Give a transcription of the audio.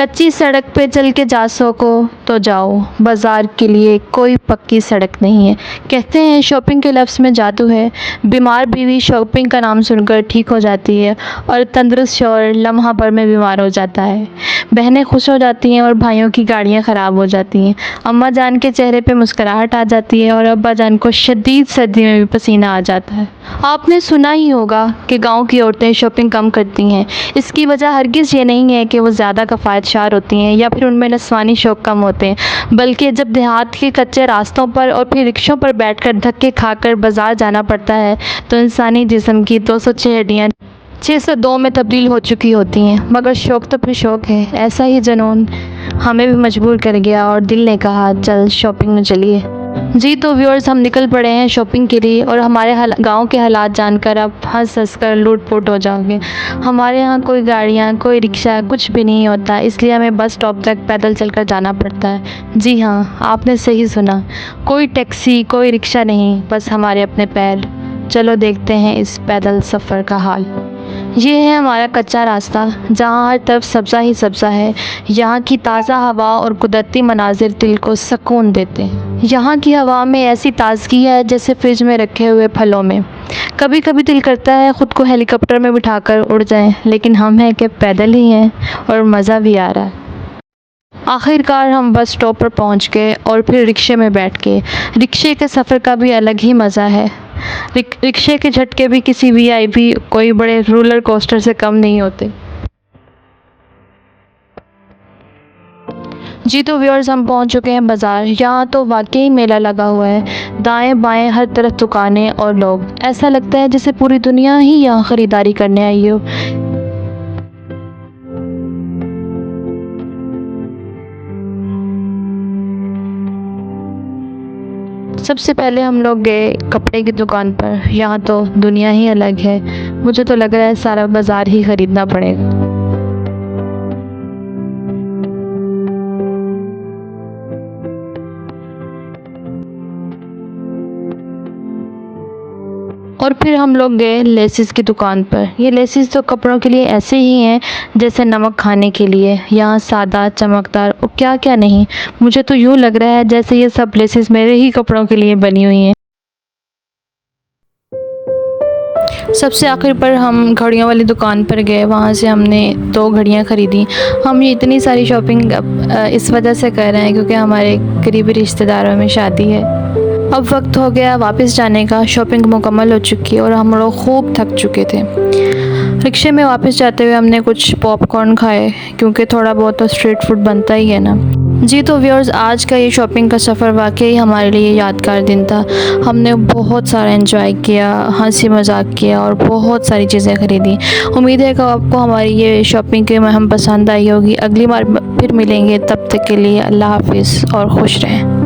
कच्ची सड़क पे चल के जा सको तो जाओ, बाज़ार के लिए कोई पक्की सड़क नहीं है। कहते हैं शॉपिंग के लफ्ज़ में जादू है। बीमार बीवी शॉपिंग का नाम सुनकर ठीक हो जाती है और तंदुरुस्त शौहर लम्हा भर में बीमार हो जाता है। बहनें खुश हो जाती हैं और भाइयों की गाड़ियाँ ख़राब हो जाती हैं। अम्मा जान के चेहरे पे मुस्कुराहट आ जाती है और अब्बा जान को शदीद सर्दी में भी पसीना आ जाता है। आपने सुना ही होगा कि गाँव की औरतें शॉपिंग कम करती हैं। इसकी वजह हरगिज़ ये नहीं है कि वो ज़्यादा कफ़ायतशार होती हैं या फिर उनमें नस्वानी शौक़ कम होते हैं, बल्कि जब देहात के कच्चे रास्तों पर और फिर रिक्शों पर बैठकर धक्के खाकर बाज़ार जाना पड़ता है तो इंसानी जिस्म की 206 हड्डियाँ 602 में तब्दील हो चुकी होती हैं। मगर शौक़ तो फिर शौक़ है। ऐसा ही जुनून हमें भी मजबूर कर गया और दिल ने कहा चल शॉपिंग में चलिए। जी तो व्यूअर्स, हम निकल पड़े हैं शॉपिंग के लिए और हमारे गांव के हालात जानकर आप हंस कर लूट-पुट हो जाओगे। हमारे यहाँ कोई गाड़ियाँ, कोई रिक्शा कुछ भी नहीं होता, इसलिए हमें बस स्टॉप तक पैदल चलकर जाना पड़ता है। जी हाँ, आपने सही सुना, कोई टैक्सी, कोई रिक्शा नहीं, बस हमारे अपने पैर। चलो देखते हैं इस पैदल सफ़र का हाल। ये है हमारा कच्चा रास्ता, जहाँ हर तरफ सब्ज़ा ही सब्ज़ा है। यहाँ की ताज़ा हवा और कुदरती मनाजिर दिल को सुकून देते हैं। यहाँ की हवा में ऐसी ताज़गी है जैसे फ्रिज में रखे हुए फलों में। कभी कभी दिल करता है ख़ुद को हेलीकॉप्टर में बिठाकर उड़ जाएं, लेकिन हम हैं कि पैदल ही हैं और मज़ा भी आ रहा है। आखिरकार हम बस स्टॉप पर पहुँच गए और फिर रिक्शे में बैठ गए। रिक्शे के सफ़र का भी अलग ही मज़ा है। रिक्शे के झटके भी किसी वीआईपी कोई बड़े रोलर कोस्टर से कम नहीं होते। जी तो व्यूअर्स, हम पहुंच चुके हैं बाज़ार। यहाँ तो वाकई मेला लगा हुआ है। दाएं बाएं हर तरफ दुकानें और लोग। ऐसा लगता है जैसे पूरी दुनिया ही यहाँ ख़रीदारी करने आई हो। सबसे पहले हम लोग गए कपड़े की दुकान पर। यहाँ तो दुनिया ही अलग है। मुझे तो लग रहा है सारा बाज़ार ही ख़रीदना पड़ेगा। और फिर हम लोग गए लेसिस की दुकान पर। ये लेसिस तो कपड़ों के लिए ऐसे ही हैं जैसे नमक खाने के लिए। यहाँ सादा, चमकदार और क्या क्या नहीं। मुझे तो यूँ लग रहा है जैसे ये सब लेसिस मेरे ही कपड़ों के लिए बनी हुई हैं। सबसे आखिर पर हम घड़ियों वाली दुकान पर गए। वहाँ से हमने 2 घड़ियाँ ख़रीदी। हम ये इतनी सारी शॉपिंग इस वजह से कर रहे हैं क्योंकि हमारे करीबी रिश्तेदारों में शादी है। अब वक्त हो गया वापस जाने का। शॉपिंग मुकम्मल हो चुकी है और हम लोग खूब थक चुके थे। रिक्शे में वापस जाते हुए हमने कुछ पॉपकॉर्न खाए क्योंकि थोड़ा बहुत तो स्ट्रीट फूड बनता ही है ना। जी तो व्यूअर्स, आज का ये शॉपिंग का सफ़र वाकई हमारे लिए यादगार दिन था। हमने बहुत सारा एंजॉय किया, हंसी मजाक किया और बहुत सारी चीज़ें ख़रीदी। उम्मीद है कि आपको हमारी ये शॉपिंग की मुहिम पसंद आई होगी। अगली बार फिर मिलेंगे, तब तक के लिए अल्लाह हाफिज़ और खुश रहें।